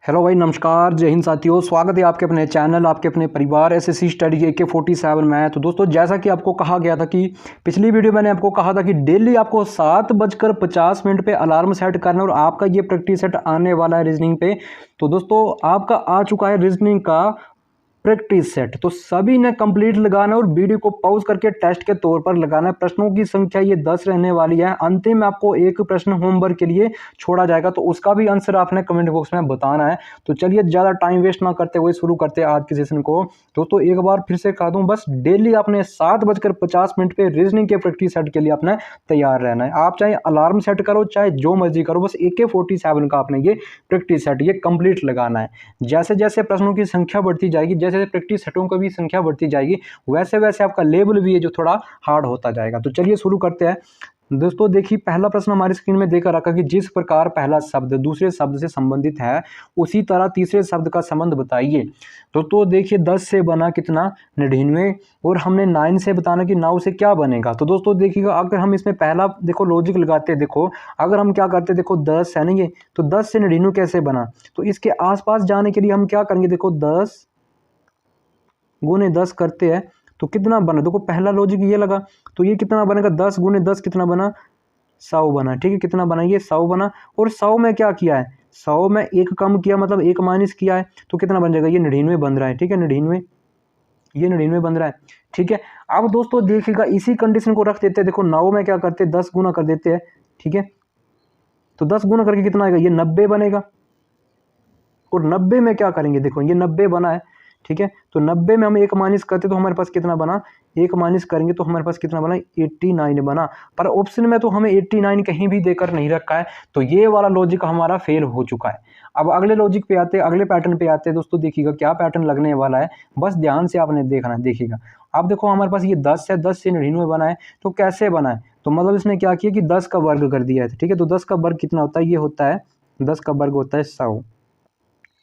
Hello भाई, नमस्कार, जय हिंद साथियों। स्वागत है आपके अपने चैनल, आपके अपने परिवार एसएससी स्टडी AK47 में। तो दोस्तों, जैसा कि आपको कहा गया था कि पिछली वीडियो मैंने आपको कहा था कि डेली आपको 7:50 पे अलार्म सेट करना है और आपका ये प्रैक्टिस सेट आने वाला है रीजनिंग पे। तो दोस्तों, आपका आ चुका है रीजनिंग का प्रैक्टिस सेट। तो सभी ने कंप्लीट लगाना है और वीडियो को पॉज करके टेस्ट के तौर पर लगाना है। प्रश्नों की संख्या ये 10 रहने वाली है। अंतिम में आपको एक प्रश्न होमवर्क के लिए छोड़ा जाएगा, तो उसका भी आंसर आपने कमेंट बॉक्स में बताना है। तो चलिए, ज़्यादा टाइम वेस्ट ना करते हुए शुरू करते हैं आज के सेशन को। दोस्तों, एक बार फिर से कह दूं, बस डेली आपने 7:50 पे रीजनिंग के प्रैक्टिस सेट के लिए आपने तैयार रहना है। आप चाहे अलार्म सेट करो, चाहे जो मर्जी करो, बस AK47 का आपने ये प्रैक्टिस सेट ये कंप्लीट लगाना है। जैसे जैसे प्रश्नों की संख्या बढ़ती जाएगी, जैसे जैसे प्रैक्टिस सेटों की भी संख्या बढ़ती जाएगी, वैसे वैसे आपका लेवल भी है जो थोड़ा हार्ड होता जाएगा। तो चलिए शुरू करते हैं। दोस्तों देखिए, पहला प्रश्न हमारी स्क्रीन में देकर रखा कि जिस प्रकार पहला शब्द दूसरे शब्द से संबंधित है, उसी तरह तीसरे शब्द का संबंध बताइए। तो देखिए, 10 से बना कितना 99, और हमने 9 से बताना कि 9 से क्या बनेगा। तो दोस्तों देखिएगा, अगर हम इसमें पहला देखो लॉजिक लगाते हैं, देखो अगर हम क्या करते, देखो 10 है ना ये, तो 10 से 99 कैसे बना। तो इसके आसपास जाने के लिए हम क्या करेंगे, देखो 10 गुने 10 करते हैं तो कितना बना। देखो पहला लॉजिक ये लगा, तो ये कितना बनेगा, 10 गुने 10 कितना बना, 100 बना। ठीक है, कितना बना, ये 100 बना। और 100 में क्या किया है, 100 में एक कम किया, मतलब एक माइनस किया है, तो कितना बन जाएगा, ये 99 बन रहा है। ठीक है, 99, ये 99 बन रहा है। ठीक है, अब दोस्तों देखिएगा, इसी कंडीशन को रख देते हैं। देखो 9 में क्या करते हैं, 10 गुना कर देते हैं। ठीक है, तो 10 गुना करके कितना आएगा, ये 90 बनेगा। और 90 में क्या करेंगे, देखो ये 90 बना है। ठीक है, तो 90 में हम एक माइनस करते तो हमारे पास कितना बना, एक माइनस करेंगे तो हमारे पास कितना बना, 89 बना। पर ऑप्शन में तो हमें 89 कहीं भी देकर नहीं रखा है, तो ये वाला लॉजिक हमारा फेल हो चुका है। अब अगले लॉजिक पे आते हैं, अगले पैटर्न पे आते हैं। दोस्तों देखिएगा क्या पैटर्न लगने वाला है, बस ध्यान से आपने देखना है। देखिएगा, अब देखो हमारे पास ये 10 है, 10 से 99 बना है, तो कैसे बना है, तो मतलब इसने क्या किया कि 10 का वर्ग कर दिया है। ठीक है, तो 10 का वर्ग कितना होता है, ये होता है 10 का वर्ग होता है 100।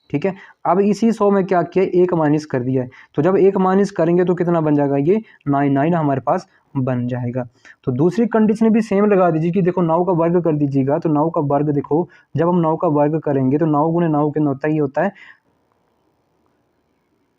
ठीक है, अब इसी 100 में क्या किया, एक माइनस कर दिया है। तो जब एक माइनस करेंगे तो कितना बन जाएगा, ये 99 हमारे पास बन जाएगा। तो दूसरी कंडीशन भी सेम लगा दीजिए कि देखो 9 का वर्ग कर दीजिएगा, तो 9 का वर्ग देखो, जब हम 9 का वर्ग करेंगे तो 9 गुने 9 कितना होता है, ये होता है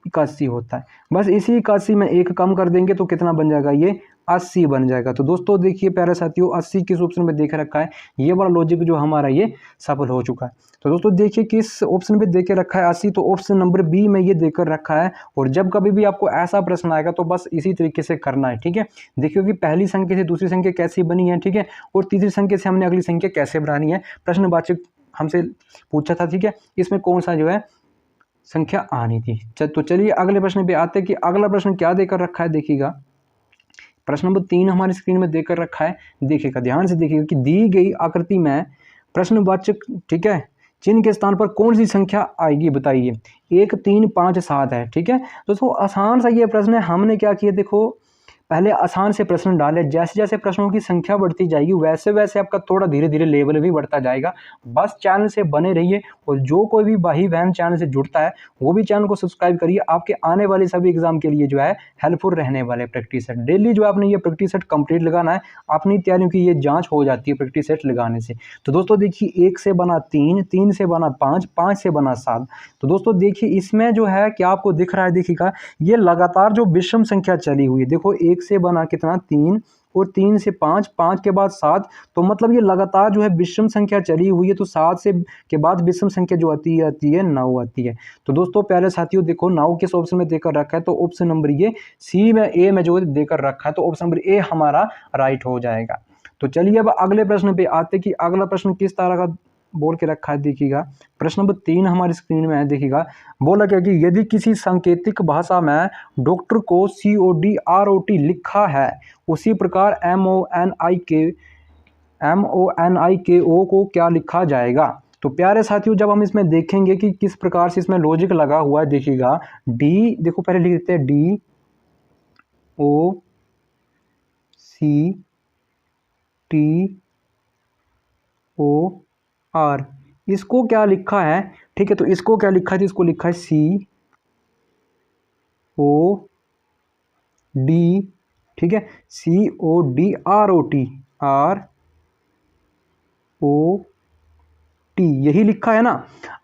81 होता है। बस इसी 81 में एक कम कर देंगे तो कितना बन जाएगा, ये 80 बन जाएगा। तो दोस्तों देखिए प्यारे साथियों, 80 किस ऑप्शन में देख रखा है, ये वाला लॉजिक जो हमारा ये सफल हो चुका है। तो दोस्तों देखिए किस ऑप्शन पे देके रखा है 80, तो ऑप्शन नंबर बी में ये देकर रखा है। और जब कभी भी आपको ऐसा प्रश्न आएगा तो बस इसी तरीके से करना है। ठीक है, देखिए कि पहली संख्या से दूसरी संख्या कैसी बनी है। ठीक है, और तीसरी संख्या से हमने अगली संख्या कैसे बनानी है, प्रश्नवाचक हमसे पूछा था। ठीक है, इसमें कौन सा जो है संख्या आनी थी। तो चलिए अगले प्रश्न पे आते हैं कि अगला प्रश्न क्या देकर रखा है। देखिएगा, प्रश्न नंबर 3 हमारी स्क्रीन में देकर रखा है। देखिएगा, ध्यान से देखिएगा कि दी गई आकृति में प्रश्नवाचक, ठीक है, चिन्ह के स्थान पर कौन सी संख्या आएगी बताइए। 1 3 5 7 है। ठीक है, दोस्तों आसान सा ये प्रश्न है। हमने क्या किया, देखो पहले आसान से प्रश्न डाले, जैसे जैसे प्रश्नों की संख्या बढ़ती जाएगी वैसे वैसे आपका थोड़ा धीरे धीरे लेवल भी बढ़ता जाएगा। बस चैनल से बने रहिए, और जो कोई भी भाई बहन चैनल से जुड़ता है वो भी चैनल को सब्सक्राइब करिए। आपके आने वाले सभी एग्जाम के लिए जो है हेल्पफुल रहने वाले प्रैक्टिस सेट डेली जो आपने ये प्रैक्टिस सेट कंप्लीट लगाना है। अपनी तैयारियों की ये जांच हो जाती है प्रैक्टिस सेट लगाने से। तो दोस्तों देखिए, 1 से बना 3, 3 से बना 5, 5 से बना 7। तो दोस्तों देखिए, इसमें जो है क्या आपको दिख रहा है, देखिएगा ये लगातार जो विषम संख्या चली हुई है। देखो 1 से बना कितना 3, और 3 से 5, 5 के बाद 7, तो मतलब ये लगातार जो है विषम संख्या चली हुई है। तो 7 से के बाद विषम संख्या जो आती है 9 आती है। तो दोस्तों प्यारे साथियों, देखो 9 किस ऑप्शन में देकर रखा है, तो ऑप्शन नंबर ये सी में, ए में जो देकर रखा है, तो ऑप्शन नंबर ए हमारा राइट हो जाएगा। तो चलिए अब अगले प्रश्न पे आते कि अगला प्रश्न किस तरह का बोल के रखा है। देखिएगा, प्रश्न नंबर 3 हमारी स्क्रीन में है। देखिएगा, बोला क्या कि यदि किसी सांकेतिक भाषा में डॉक्टर को CODROT लिखा है, उसी प्रकार MONIKO को क्या लिखा जाएगा। तो प्यारे साथियों, जब हम इसमें देखेंगे कि किस प्रकार से इसमें लॉजिक लगा हुआ है, देखिएगा डी, देखो पहले लिख देते हैं DOCTOR, इसको क्या लिखा है। ठीक है, तो इसको क्या लिखा है, तो इसको लिखा है COD, ठीक है, CODROT, ROT, टी, यही लिखा है ना।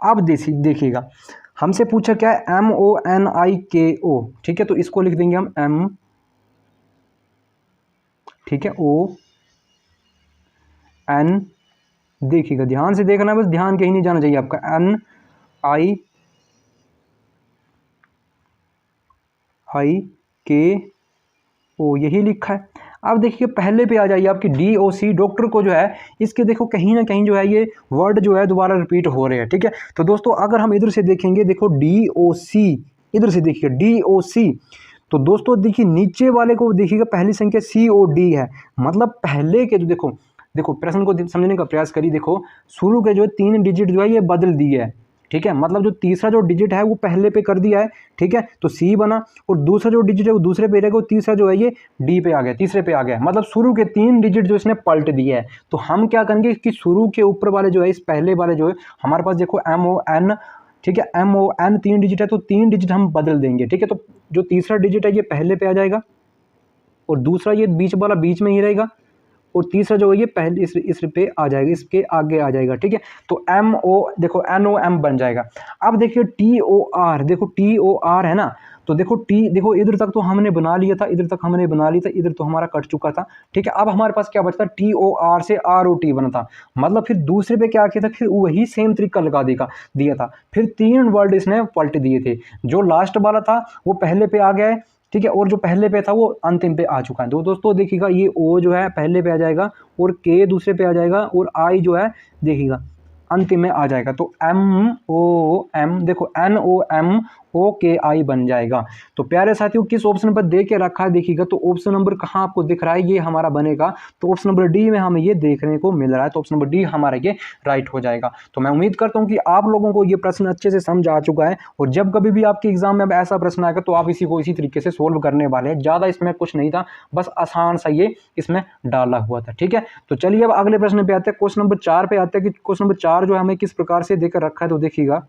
अब देखिएगा हमसे पूछा क्या है, MONIKO, ठीक है, तो इसको लिख देंगे हम M, ठीक है, ON, देखिएगा ध्यान से देखना, बस ध्यान कहीं नहीं जाना चाहिए आपका, NIKO, यही लिखा है। अब देखिए पहले पे आ जाइए आपकी DOC, डॉक्टर को जो है इसके देखो कहीं ना कहीं जो है ये वर्ड जो है दोबारा रिपीट हो रहे हैं, ठीक है। तो दोस्तों अगर हम इधर से देखेंगे, देखो DOC, इधर से देखिए DOC, तो दोस्तों देखिए नीचे वाले को देखिएगा पहली संख्या COD है, मतलब पहले के जो देखो प्रश्न को समझने का प्रयास करिए। देखो शुरू के जो 3 डिजिट जो है ये बदल दिए है, ठीक है, मतलब जो तीसरा जो डिजिट है वो पहले पे कर दिया है, ठीक है, तो C बना, और दूसरा जो डिजिट है वो दूसरे पे रहेगा, तीसरा जो है ये D पे आ गया, तीसरे पे आ गया, मतलब शुरू के 3 डिजिट जो इसने पलट दिए है। तो हम क्या करेंगे कि शुरू के ऊपर वाले जो है इस पहले वाले जो है हमारे पास देखो MON, ठीक है, MON 3 डिजिट है, तो 3 डिजिट हम बदल देंगे, ठीक है। तो जो तीसरा डिजिट है ये पहले पे आ जाएगा, और दूसरा ये बीच वाला बीच में ही रहेगा, और तीसरा जो है ये पहले इस पे आ जाएगा, इसके आगे आ जाएगा, ठीक है। तो देखो NOM बन जाएगा। अब देखिए TOR, देखो TOR है ना, तो देखो देखो इधर तक तो हमने बना लिया था, इधर तक हमने बना लिया था, इधर तो हमारा कट चुका था, ठीक है। अब हमारे पास क्या बचता, TOR से ROT बना था, मतलब फिर दूसरे पे क्या किया था, फिर वही सेम तरीका लगा दिया था, फिर 3 वर्ड इसने पलट दिए थे, जो लास्ट वाला था वो पहले पे आ गया है, ठीक है, और जो पहले पे था वो अंतिम पे आ चुका है। तो दोस्तों देखिएगा ये O जो है पहले पे आ जाएगा, और K दूसरे पे आ जाएगा, और I जो है देखिएगा अंतिम में आ जाएगा। तो MOM, देखो NOMOKI बन जाएगा। तो प्यारे साथियों किस ऑप्शन पर दे के रखा है देखिएगा, तो ऑप्शन नंबर कहाँ आपको दिख रहा है, ये हमारा बनेगा, तो ऑप्शन नंबर D में हमें ये देखने को मिल रहा है, तो ऑप्शन नंबर D हमारा ये राइट हो जाएगा। तो मैं उम्मीद करता हूँ कि आप लोगों को ये प्रश्न अच्छे से समझ आ चुका है, और जब कभी भी आपके एग्जाम में अब ऐसा प्रश्न आएगा तो आप इसी को इसी तरीके से सोल्व करने वाले हैं। ज़्यादा इसमें कुछ नहीं था, बस आसान सा ये इसमें डाला हुआ था, ठीक है। तो चलिए अब अगले प्रश्न पे आते हैं, क्वेश्चन नंबर 4 पे आते हैं कि क्वेश्चन नंबर 4 जो है हमें किस प्रकार से देकर रखा है। तो देखिएगा,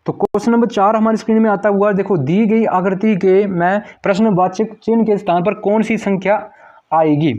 तो क्वेश्चन नंबर 4 हमारी स्क्रीन में आता हुआ, देखो दी गई आकृति के में प्रश्नवाचक चिन्ह के स्थान पर कौन सी संख्या आएगी,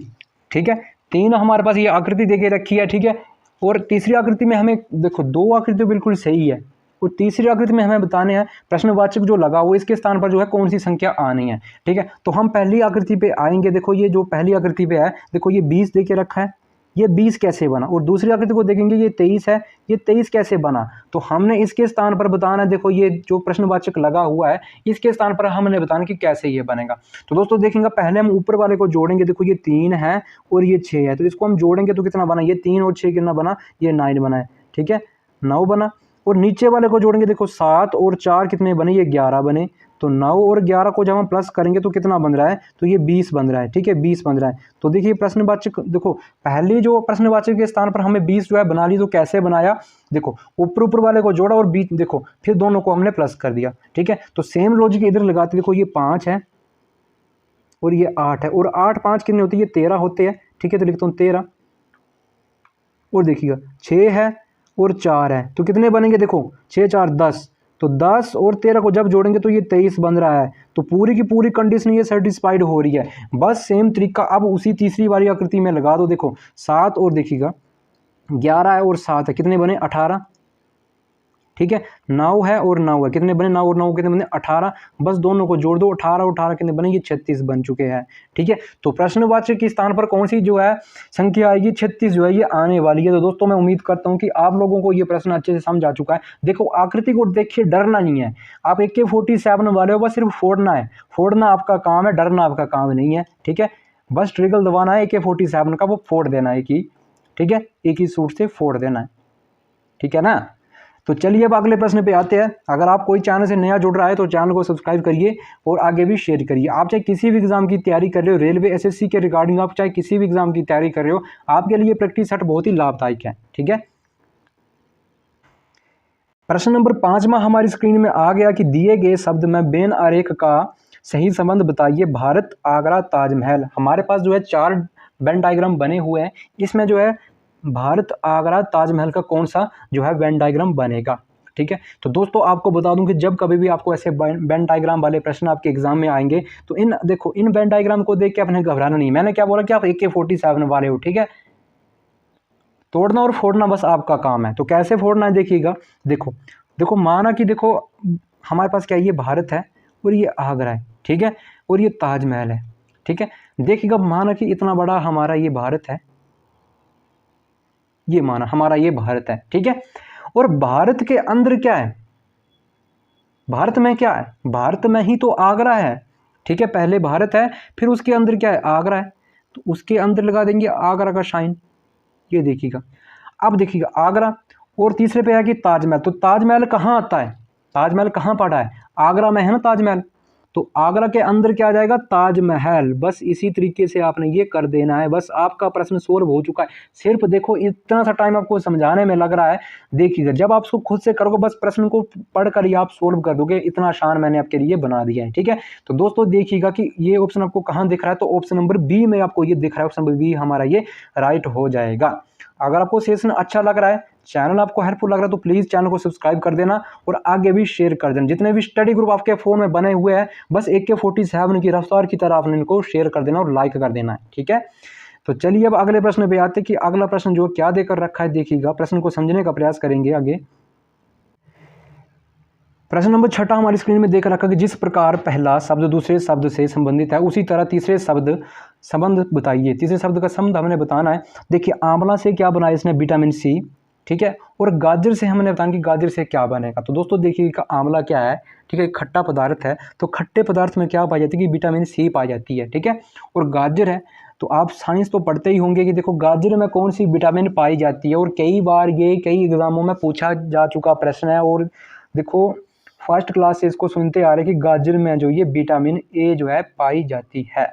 ठीक है। 3 हमारे पास ये आकृति देके रखी है, ठीक है, और तीसरी आकृति में हमें देखो 2 आकृति बिल्कुल सही है, और तीसरी आकृति में हमें बताने हैं प्रश्नवाचक जो लगा वो इसके स्थान पर जो है कौन सी संख्या आनी है, ठीक है। तो हम पहली आकृति पे आएंगे, देखो ये जो पहली आकृति पे है, देखो ये 20 देके रखा है, ये 20 कैसे बना, और दूसरी आकृति को देखेंगे ये 23 है, ये 23 कैसे बना। तो हमने इसके स्थान पर बताना है, देखो ये जो प्रश्नवाचक लगा हुआ है इसके स्थान पर हमने बताना कि कैसे ये बनेगा। तो दोस्तों देखेंगे पहले हम ऊपर वाले को जोड़ेंगे, देखो ये 3 है और ये 6 है, तो इसको हम जोड़ेंगे तो कितना बना, ये 3 और 6 कितना बना, ये 9 बना है, ठीक है, 9 बना। और नीचे वाले को जोड़ेंगे, देखो 7 और 4 कितने बने, ये 11 बने, तो 9 और 11 को जब हम प्लस करेंगे तो कितना बन रहा है, तो ये 20 बन रहा है, ठीक है, 20 बन रहा है। तो देखिए प्रश्नवाचक, देखो पहले जो प्रश्नवाचक के स्थान पर हमें 20 जो है बना ली, तो कैसे बनाया, देखो ऊपर वाले को जोड़ा और बीच देखो फिर दोनों को हमने प्लस कर दिया, ठीक है। तो सेम लॉजिक इधर लगाते, देखो ये 5 है और ये 8 है, और 8 5 कितने होते हैं, ये 13 होते हैं, ठीक है, तो लिखता हूँ 13। और देखिएगा 6 है और 4 है, तो कितने बनेंगे, देखो 6 4 10, तो 10 और 13 को जब जोड़ेंगे तो ये 23 बन रहा है। तो पूरी की पूरी कंडीशन ये सेटिस्फाइड हो रही है। बस सेम तरीका अब उसी तीसरी वाली आकृति में लगा दो, देखो 7 और देखिएगा 11 है और 7 है, कितने बने 18, ठीक है, 9 है और 9 है, कितने बने 9 और 9 कितने बने 18, बस दोनों को जोड़ दो, 18 और 18 कितने बने, ये 36 बन चुके हैं, ठीक है। तो प्रश्नवाचक के स्थान पर कौन सी जो है संख्या आएगी, 36 जो है ये आने वाली है। तो दोस्तों मैं उम्मीद करता हूं कि आप लोगों को ये प्रश्न अच्छे से समझ आ चुका है। देखो आकृति को देखिए, डरना नहीं है, आप AK-47 वाले हो, बस सिर्फ फोड़ना है, फोड़ना आपका काम है, डरना आपका काम नहीं है, ठीक है। बस ट्रिगल दबाना है AK-47 का, वो फोड़ देना है कि, ठीक है, एक ही सूट से फोड़ देना है, ठीक है ना। तो चलिए अब अगले प्रश्न पे आते हैं। अगर आप कोई चैनल से नया जुड़ रहा है तो चैनल को सब्सक्राइब करिए और आगे भी शेयर करिए। आप चाहे किसी भी एग्जाम की तैयारी कर रहे हो, रेलवे SSC के रिगार्डिंग आप चाहे किसी भी एग्जाम की तैयारी कर रहे हो, आपके लिए प्रैक्टिस सेट बहुत ही लाभदायक है, ठीक है। प्रश्न नंबर 5वां हमारी स्क्रीन में आ गया कि दिए गए शब्द में बेन आरेख का सही संबंध बताइए। भारत, आगरा, ताजमहल। हमारे पास जो है 4 वेन डायग्राम बने हुए हैं, इसमें जो है भारत, आगरा, ताजमहल का कौन सा जो है वेन डायग्राम बनेगा, ठीक है। तो दोस्तों आपको बता दूं कि जब कभी भी आपको ऐसे वेन डायग्राम वाले प्रश्न आपके एग्जाम में आएंगे तो देखो इन वेन डायग्राम को देख के आपने घबराना नहीं। मैंने क्या बोला कि आप AK-47 वाले हो, ठीक है, तोड़ना और फोड़ना बस आपका काम है। तो कैसे फोड़ना है देखिएगा। देखो देखो माना कि देखो हमारे पास क्या है, ये भारत है और ये आगरा है, ठीक है, और ये ताजमहल है, ठीक है। देखिएगा माना कि इतना बड़ा हमारा ये भारत है, ये माना हमारा ये भारत है, ठीक है। और भारत के अंदर क्या है, भारत में क्या है, भारत में ही तो आगरा है, ठीक है। पहले भारत है, फिर उसके अंदर क्या है, आगरा है, तो उसके अंदर लगा देंगे आगरा का शाइन। ये देखिएगा, अब देखिएगा आगरा, और तीसरे पे है कि ताजमहल। तो ताजमहल कहाँ आता है, ताजमहल कहाँ पड़ा है, आगरा में है ना ताजमहल। तो आगरा के अंदर क्या आ जाएगा, ताजमहल। बस इसी तरीके से आपने ये कर देना है, बस आपका प्रश्न सोल्व हो चुका है। सिर्फ देखो इतना सा टाइम आपको समझाने में लग रहा है, देखिएगा जब आप उसको खुद से करोगे, बस प्रश्न को पढ़कर ही आप सोल्व कर दोगे, इतना आसान मैंने आपके लिए बना दिया है, ठीक है। तो दोस्तों देखिएगा कि ये ऑप्शन आपको कहाँ दिख रहा है, तो ऑप्शन नंबर बी में आपको ये दिख रहा है, ऑप्शन नंबर बी हमारा ये राइट हो जाएगा। अगर आपको सेशन अच्छा लग रहा है, चैनल आपको हेल्पफुल लग रहा है, तो प्लीज़ चैनल को सब्सक्राइब कर देना और आगे भी शेयर कर देना। जितने भी स्टडी ग्रुप आपके फ़ोन में बने हुए हैं, बस AK-47 की रफ्तार की तरह आपने इनको शेयर कर देना और लाइक कर देना है, ठीक है। तो चलिए अब अगले प्रश्न पे आते हैं कि अगला प्रश्न जो क्या देकर रखा है, देखिएगा प्रश्न को समझने का प्रयास करेंगे आगे। प्रश्न नंबर 6 हमारी स्क्रीन में देख रखा कि जिस प्रकार पहला शब्द दूसरे शब्द से संबंधित है, उसी तरह तीसरे शब्द संबंध बताइए। तीसरे शब्द का संबंध हमने बताना है। देखिए आंवला से क्या बनाया इसने, विटामिन सी, ठीक है। और गाजर से हमने बताया कि गाजर से क्या बनेगा। तो दोस्तों देखिए आंवला क्या है, ठीक है, खट्टा पदार्थ है। तो खट्टे पदार्थ में क्या पाई जाती है कि विटामिन सी पाई जाती है, ठीक है। और गाजर है, तो आप साइंस तो पढ़ते ही होंगे कि देखो गाजर में कौन सी विटामिन पाई जाती है, और कई बार ये कई एग्जामों में पूछा जा चुका प्रश्न है। और देखो फर्स्ट क्लास से इसको सुनते आ रहे कि गाजर में जो ये विटामिन ए जो है पाई जाती है,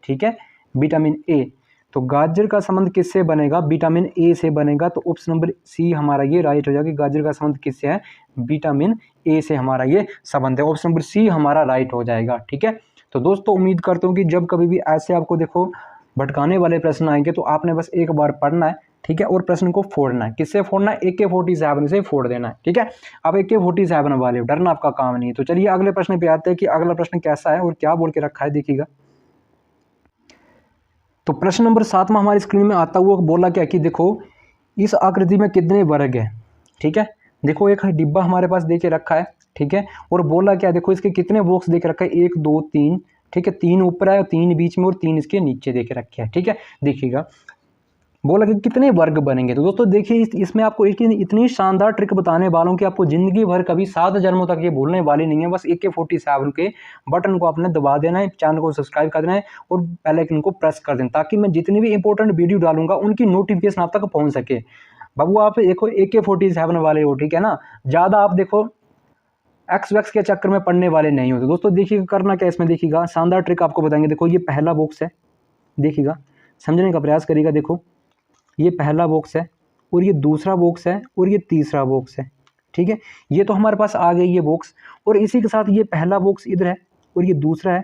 ठीक है, विटामिन ए। तो गाजर का संबंध किससे बनेगा, विटामिन ए से बनेगा। तो ऑप्शन नंबर सी हमारा ये राइट हो जाएगा। गाजर का संबंध किससे है, विटामिन ए से हमारा ये संबंध है। ऑप्शन नंबर सी हमारा राइट हो जाएगा, ठीक है। तो दोस्तों उम्मीद करता हूँ कि जब कभी भी ऐसे आपको देखो भटकाने वाले प्रश्न आएंगे, तो आपने बस एक बार पढ़ना है, ठीक है, और प्रश्न को फोड़ना है। किससे फोड़ना है, AK-47 से फोड़ देना है, ठीक है। अब AK-47 वाले डरना आपका काम नहीं है। तो चलिए अगले प्रश्न पे आते हैं कि अगला प्रश्न कैसा है और क्या बोल के रखा है, देखिएगा। तो प्रश्न नंबर 7 में हमारी स्क्रीन में आता हुआ बोला क्या कि देखो इस आकृति में कितने वर्ग है, ठीक है। देखो एक डिब्बा हमारे पास दे के रखा है, ठीक है, और बोला क्या, देखो इसके कितने बॉक्स दे के रखा है, 1 2 3, ठीक है, 3 ऊपर है, 3 बीच में और 3 इसके नीचे दे के रखे हैं, ठीक है। देखिएगा बोला कि कितने वर्ग बनेंगे। तो दोस्तों देखिए इसमें आपको एक इतनी शानदार ट्रिक बताने वालों कि आपको ज़िंदगी भर कभी 7 जन्मों तक ये भूलने वाली नहीं है। बस AK-47 के बटन को आपने दबा देना है, चैनल को सब्सक्राइब कर देना है और बेल आइकन को प्रेस कर देना, ताकि मैं जितनी भी इंपॉर्टेंट वीडियो डालूंगा उनकी नोटिफिकेशन आप तक पहुँच सके। बाबू आप देखो AK-47 वाले हो, ठीक है ना, ज़्यादा आप देखो एक्स वैक्स के चक्कर में पढ़ने वाले नहीं होते। दोस्तों देखिएगा करना क्या इसमें, देखिएगा शानदार ट्रिक आपको बताएंगे। देखो ये पहला बॉक्स है, देखिएगा समझने का प्रयास करिएगा। देखो ये पहला बॉक्स है और ये दूसरा बॉक्स है और ये तीसरा बॉक्स है, ठीक है। ये तो हमारे पास आ गई ये बॉक्स, और इसी के साथ ये पहला बॉक्स इधर है और ये दूसरा है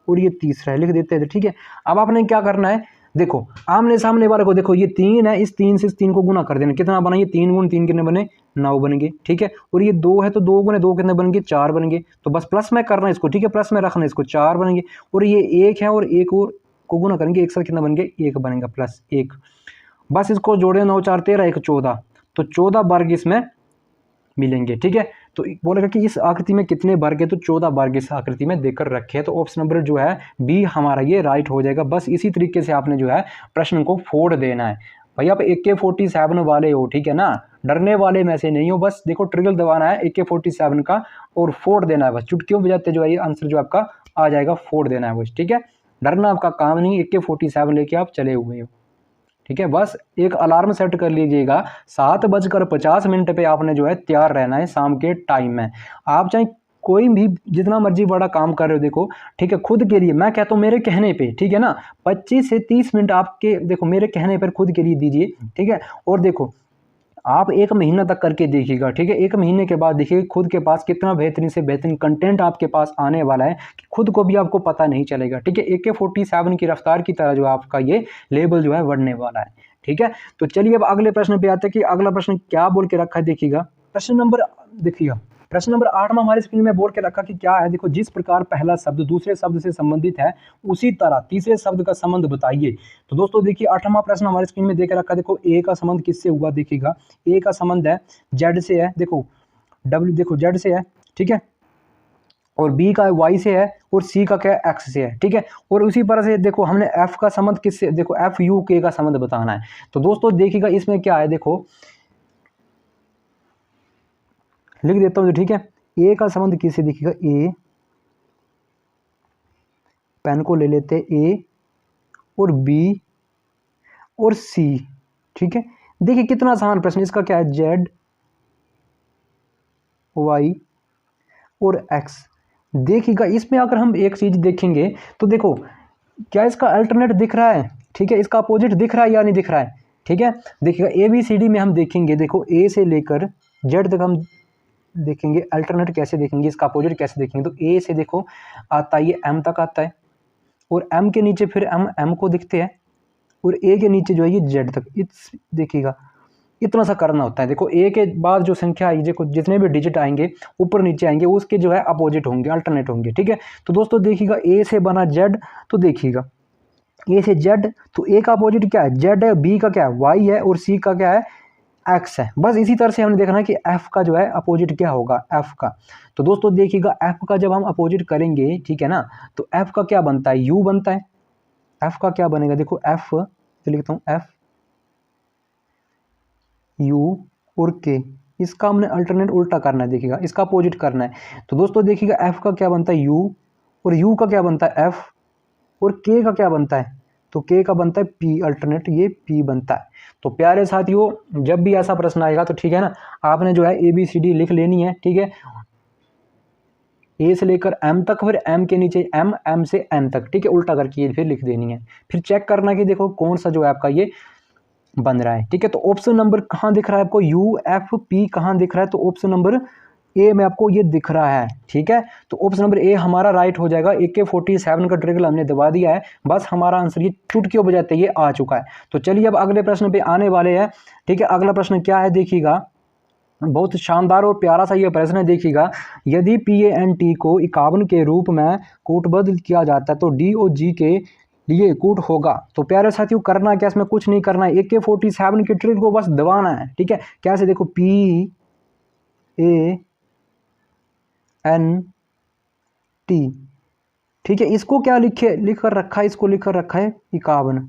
और ये तीसरा है, लिख देते हैं, ठीक है। अब आपने क्या करना है, देखो आमने सामने वाले को, देखो ये 3 है, इस 3 से इस 3 को गुना कर देना। कितना बना, ये 3 गुण 3 कितने बने, 9 बनेंगे, ठीक है। और ये 2 है, तो 2 गुणे 2 कितने बनेंगे, 4 बनेंगे। तो बस प्लस में करना इसको, ठीक है, प्लस में रखना इसको, 4 बनेंगे। और ये 1 है और 1 और को गुना करेंगे, एक साथ कितना बनेंगे, 1 बनेगा प्लस 1। बस इसको जोड़े, 9 4 13 1 14, तो 14 वर्ग इसमें मिलेंगे, ठीक है। तो बोलेगा कि इस आकृति में कितने वर्ग है, तो 14 वर्ग इस आकृति में देकर रखे हैं। तो ऑप्शन नंबर जो है बी हमारा ये राइट हो जाएगा। बस इसी तरीके से आपने जो है प्रश्न को फोड़ देना है। भाई आप AK-47 वाले हो, ठीक है ना, डरने वाले में से नहीं हो। बस देखो ट्रिगल दबाना है AK-47 का और फोड़ देना है, बस चुटकियों बजाते जो है ये आंसर जो आपका आ जाएगा, फोड़ देना है बस, ठीक है। डरना आपका काम नहीं, AK-47 लेके आप चले हुए हो, ठीक है। बस एक अलार्म सेट कर लीजिएगा, 7:50 पे आपने जो है तैयार रहना है शाम के टाइम में। आप चाहे कोई भी जितना मर्जी बड़ा काम कर रहे हो, देखो ठीक है, खुद के लिए मैं कहता हूँ, मेरे कहने पे, ठीक है ना, 25 से 30 मिनट आपके देखो मेरे कहने पर खुद के लिए दीजिए, ठीक है। और देखो आप 1 महीना तक करके देखिएगा, ठीक है। 1 महीने के बाद देखिए खुद के पास कितना बेहतरीन से बेहतरीन कंटेंट आपके पास आने वाला है कि खुद को भी आपको पता नहीं चलेगा, ठीक है। AK-47 की रफ्तार की तरह जो आपका ये लेवल जो है बढ़ने वाला है, ठीक है। तो चलिए अब अगले प्रश्न पे आते हैं कि अगला प्रश्न क्या बोल के रखा है, देखिएगा प्रश्न नंबर, देखिएगा प्रश्न नंबर 8 में हमारे स्क्रीन में बोल के रखा कि क्या है, देखो जिस प्रकार पहला शब्द दूसरे शब्द से संबंधित है उसी तरह तीसरे शब्द का संबंध बताइए। तो दोस्तों देखिए 8वां प्रश्न हमारे स्क्रीन में दे के रखा, देखो ए का संबंध किससे हुआ, देखिएगा ए का संबंध है जेड से है, देखो डब्ल्यू देखो जेड से है, ठीक है, और बी का वाई से है, और सी का क्या है एक्स से है, ठीक है। और उसी तरह से देखो हमने एफ का संबंध किससे, देखो एफ यू के का संबंध बताना है। तो दोस्तों देखिएगा इसमें क्या है, देखो लिख देता हूँ, ठीक है। ए का संबंध किससे, देखिएगा ए, पेन को ले लेते ए और बी और सी, ठीक है। देखिए कितना आसान प्रश्न, इसका क्या है जेड वाई और एक्स। देखिएगा इसमें अगर हम एक चीज देखेंगे तो देखो क्या इसका अल्टरनेट दिख रहा है, ठीक है, इसका अपोजिट दिख रहा है या नहीं दिख रहा है, ठीक है। देखिएगा ए बी सी डी में हम देखेंगे, देखो ए से लेकर जेड तक हम देखेंगे अल्टरनेट कैसे देखेंगे, इसका अपोजिट कैसे देखेंगे। तो ए से देखो आता है ये एम तक आता है, और एम के नीचे फिर एम को दिखते हैं, और ए के नीचे जो है ये जेड तक। इस देखिएगा इतना सा करना होता है। देखो ए के बाद जो संख्या आई, देखो जितने भी डिजिट आएंगे ऊपर नीचे आएंगे उसके जो है अपोजिट होंगे, अल्टरनेट होंगे, ठीक है। तो दोस्तों देखिएगा ए से बना जेड, तो देखिएगा ए से जेड, तो ए का अपोजिट क्या है जेड है, बी का क्या है वाई है, और सी का क्या है एक्स है। बस इसी तरह से हमने देखना है कि एफ का जो है अपोजिट क्या होगा, एफ का। तो दोस्तों देखिएगा एफ का जब हम अपोजिट करेंगे, ठीक है ना, तो एफ का क्या बनता है यू बनता है। एफ का क्या बनेगा, देखो एफ लिखता हूँ एफ यू और के, इसका हमने अल्टरनेट उल्टा करना है, देखिएगा इसका अपोजिट करना है। तो दोस्तों देखिएगा एफ का क्या बनता है यू, और यू का क्या बनता है एफ, और के का क्या बनता है, तो के का बनता है पी, अल्टरनेट ये पी बनता है। तो प्यारे साथियों जब भी ऐसा प्रश्न आएगा तो ठीक है ना, आपने जो है ए बी सी डी लिख लेनी है, ठीक है, ए से लेकर एम तक, फिर एम के नीचे एम, एम से एन तक, ठीक है, उल्टा करके ये फिर लिख देनी है। फिर चेक करना कि देखो कौन सा जो है आपका ये बन रहा है, ठीक है। तो ऑप्शन नंबर कहाँ दिख रहा है आपको, यू एफ पी कहाँ दिख रहा है, तो ऑप्शन नंबर ए में आपको ये दिख रहा है, ठीक है। तो ऑप्शन नंबर ए हमारा राइट हो जाएगा। AK-47 का ट्रिगल हमने दबा दिया है, बस हमारा आंसर ये चुटकियों बजाते ये आ चुका है। तो चलिए अब अगले प्रश्न पे आने वाले हैं, ठीक है। अगला प्रश्न क्या है, देखिएगा बहुत शानदार और प्यारा सा ये प्रश्न है, देखिएगा यदि PANT को 51 के रूप में कूटबद्ध किया जाता है तो D और G के लिए कूट होगा। तो प्यारे साथियों करना क्या, इसमें कुछ नहीं करना है, AK-47 की ट्रिक को बस दबाना है, ठीक है। कैसे, देखो PANT, ठीक है, इसको क्या लिख कर रखा है, इसको लिख कर रखा है 51।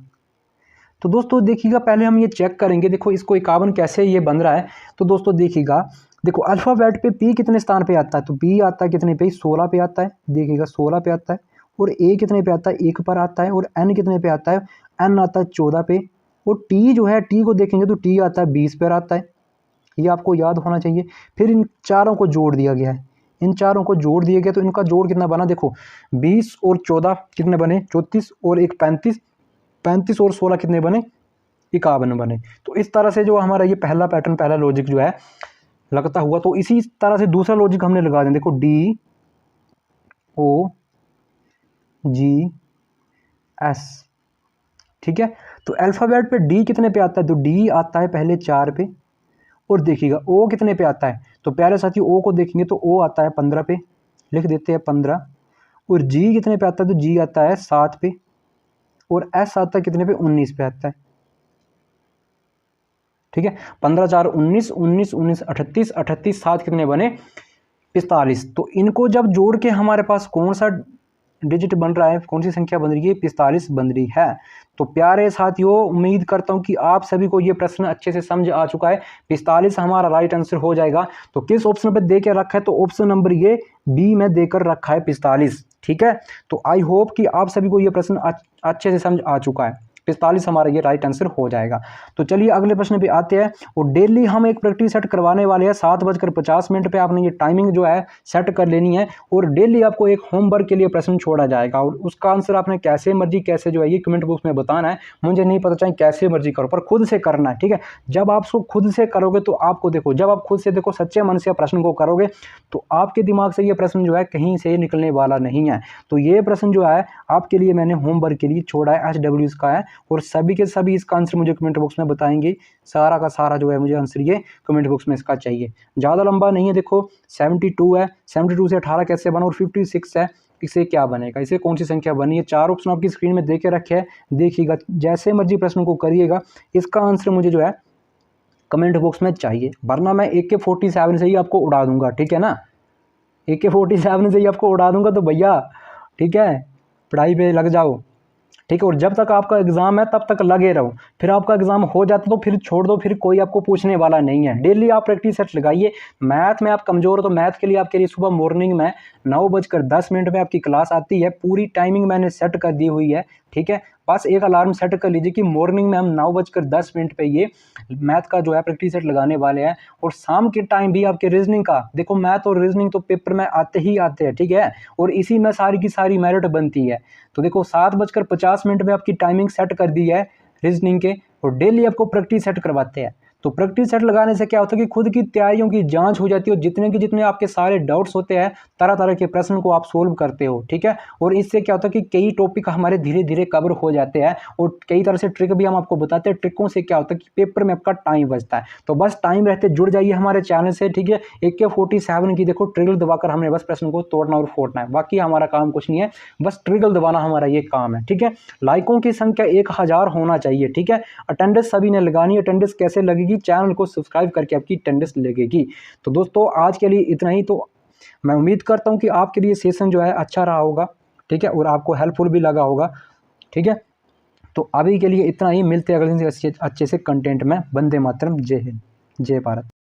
तो दोस्तों देखिएगा पहले हम ये चेक करेंगे, देखो इसको 51 कैसे ये बन रहा है। तो दोस्तों देखिएगा देखो अल्फ़ाबेट पे पी कितने स्थान पे आता है, तो पी आता है कितने पे 16 पे आता है, देखिएगा 16 पे आता है। और ए कितने पे आता है 1 पर आता है। और एन कितने पे आता है, एन आता है 14 पे। और टी जो है टी को देखेंगे तो टी आता है 20 पर आता है, ये आपको याद होना चाहिए। फिर इन चारों को जोड़ दिया गया है, इन चारों को जोड़ दिया गया, तो इनका जोड़ कितना बना, देखो 20 और 14 कितने बने 34, और एक 35, 35 और 16 कितने बने 51 बने। तो इस तरह से जो हमारा ये पहला पैटर्न, पहला लॉजिक जो है लगता हुआ, तो इसी तरह से दूसरा लॉजिक हमने लगा दें। देखो DOGS, ठीक है। तो अल्फ़ाबेट पे डी कितने पे आता है, तो डी आता है पहले 4 पे। और देखिएगा ओ कितने पे आता है, तो प्यारे साथी ओ को देखेंगे तो ओ आता है 15 पे, लिख देते हैं 15। और जी कितने पे आता है, तो जी आता है 7 पे। और एस आता है कितने पे, 19 पे आता है, ठीक है। 15 4 19, 19 19 38, 38 7 कितने बने 45। तो इनको जब जोड़ के हमारे पास कौन सा डिजिट बन रहा है, कौन सी संख्या बन रही है, 45 बन रही है। तो प्यारे साथियों उम्मीद करता हूं कि आप सभी को ये प्रश्न अच्छे से समझ आ चुका है। 45 हमारा राइट आंसर हो जाएगा। तो किस ऑप्शन पर दे के रखा है, तो ऑप्शन नंबर ये बी में देकर रखा है 45, ठीक है। तो आई होप कि आप सभी को ये प्रश्न अच्छे से समझ आ चुका है। 45 हमारा ये राइट आंसर हो जाएगा। तो चलिए अगले प्रश्न पे आते हैं। और डेली हम एक प्रैक्टिस सेट करवाने वाले हैं 7:50 पे। आपने ये टाइमिंग जो है सेट कर लेनी है, और डेली आपको एक होमवर्क के लिए प्रश्न छोड़ा जाएगा, और उसका आंसर आपने कैसे मर्जी कैसे जो है ये कमेंट बॉक्स में बताना है। मुझे नहीं पता, चाहे कैसे मर्जी करो, पर खुद से करना है, ठीक है। जब आप उसको खुद से करोगे तो आपको देखो, जब आप खुद से देखो सच्चे मन से प्रश्न को करोगे तो आपके दिमाग से ये प्रश्न जो है कहीं से निकलने वाला नहीं है। तो ये प्रश्न जो है आपके लिए मैंने होमवर्क के लिए छोड़ा है, HWS का है। और सभी के सभी इसका आंसर मुझे कमेंट बॉक्स में बताएंगे। सारा का सारा जो है मुझे आंसर ये कमेंट बॉक्स में इसका चाहिए। ज़्यादा लंबा नहीं है, देखो 72 है, 72 से 18 कैसे बना, और 56 है, इसे क्या बनेगा, इसे कौन सी संख्या बनी है। 4 ऑप्शन आपकी स्क्रीन में दे के रखे हैं, देखिएगा, जैसे मर्जी प्रश्न को करिएगा, इसका आंसर मुझे जो है कमेंट बॉक्स में चाहिए, वरना मैं AK-47 से ही आपको उड़ा दूंगा, ठीक है ना। AK-47 से ही आपको उड़ा दूंगा, तो भैया ठीक है, पढ़ाई पे लग जाओ, ठीक है। और जब तक आपका एग्ज़ाम है तब तक लगे रहो, फिर आपका एग्ज़ाम हो जाता तो फिर छोड़ दो, फिर कोई आपको पूछने वाला नहीं है। डेली आप प्रैक्टिस सेट लगाइए। मैथ में आप कमज़ोर हो तो मैथ के लिए आपके लिए सुबह मॉर्निंग में 9:10 में आपकी क्लास आती है, पूरी टाइमिंग मैंने सेट कर दी हुई है, ठीक है। बस एक अलार्म सेट कर लीजिए कि मॉर्निंग में हम 9:10 पे ये मैथ का जो है प्रैक्टिस सेट लगाने वाले हैं। और शाम के टाइम भी आपके रीजनिंग का, देखो मैथ और रीजनिंग तो पेपर में आते ही आते हैं, ठीक है, और इसी में सारी की सारी मेरिट बनती है। तो देखो 7:50 में आपकी टाइमिंग सेट कर दी है रीजनिंग के, और डेली आपको प्रैक्टिस सेट करवाते हैं। तो प्रैक्टिस सेट लगाने से क्या होता है कि खुद की तैयारियों की जांच हो जाती है, और जितने आपके सारे डाउट्स होते हैं, तरह तरह के प्रश्न को आप सोल्व करते हो, ठीक है। और इससे क्या होता है कि कई टॉपिक हमारे धीरे धीरे कवर हो जाते हैं, और कई तरह से ट्रिक भी हम आपको बताते हैं। ट्रिकों से क्या होता है कि पेपर में आपका टाइम बचता है। तो बस टाइम रहते जुड़ जाइए हमारे चैनल से, ठीक है। AK-47 की देखो ट्रिगल दबाकर हमने बस प्रश्न को तोड़ना और फोड़ना है, बाकी हमारा काम कुछ नहीं है, बस ट्रिगल दबाना हमारा ये काम है, ठीक है। लाइकों की संख्या 1000 होना चाहिए, ठीक है। अटेंडेंस सभी ने लगानी। अटेंडेंस कैसे लगेगी, चैनल को सब्सक्राइब करके आपकी अटेंडेंस लगेगी। तो दोस्तों आज के लिए इतना ही। तो मैं उम्मीद करता हूं कि आपके लिए सेशन जो है अच्छा रहा होगा, ठीक है, और आपको हेल्पफुल भी लगा होगा, ठीक है। तो अभी के लिए इतना ही, मिलते हैं अगले दिन अच्छे से कंटेंट में। वंदे मातरम, जय हिंद, जय भारत।